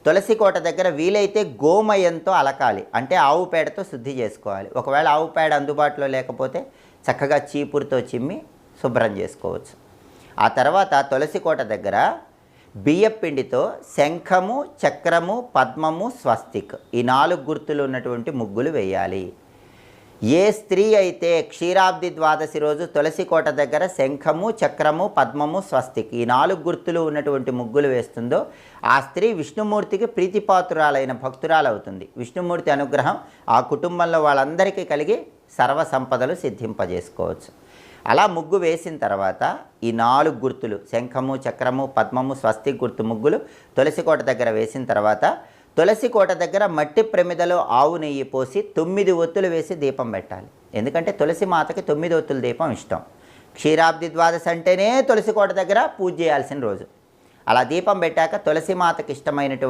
తులసి కోట దగ్గర వీలైతే గోమయంతో అలకాలి, అంటే ఆవు పేడతో శుద్ధి చేసుకోవాలి. ఒకవేళ ఆవు పేడ అందుబాటులో లేకపోతే చక్కగా చీపురుతో చిమ్మి శుభ్రం చేసుకోవచ్చు. ఆ తర్వాత తులసి కోట దగ్గర బియ్యపిండితో శంఖము, చక్రము, పద్మము, స్వస్తిక్ ఈ 4 గుర్తులు ఉన్నటువంటి ముగ్గులు వేయాలి. ఏ స్త్రీ అయితే క్షీరాబ్ది ద్వాదశి రోజు తులసి కోట దగ్గర శంఖము, చక్రము, పద్మము, స్వస్తిక్ ఈ 4 గుర్తులు ఉన్నటువంటి ముగ్గులు వేస్తుందో ఆ స్త్రీ విష్ణుమూర్తికి ప్రీతిపాత్రురాలైన భక్తురాలు అవుతుంది. విష్ణుమూర్తి అనుగ్రహం ఆ కుటుంబంలో వాళ్ళందరికీ కలిగి సర్వ సంపదలు సిద్ధింపజేసుకోవచ్చు. అలా ముగ్గు వేసిన తర్వాత ఈ 4 గుర్తులు శంఖము, చక్రము, పద్మము, స్వస్తిక్ గుర్తు ముగ్గులు తులసి కోట దగ్గర వేసిన తర్వాత తులసి కోట దగ్గర మట్టి ప్రమిదలో ఆవు నెయ్యి పోసి 9 ఒత్తులు వేసి దీపం పెట్టాలి. ఎందుకంటే తులసి మాతకి 9 ఒత్తుల దీపం ఇష్టం. క్షీరాబ్ది ద్వాదశి అంటేనే తులసి కోట దగ్గర పూజ చేయాల్సిన రోజు. అలా దీపం పెట్టాక తులసి మాతకి ఇష్టమైనటువంటి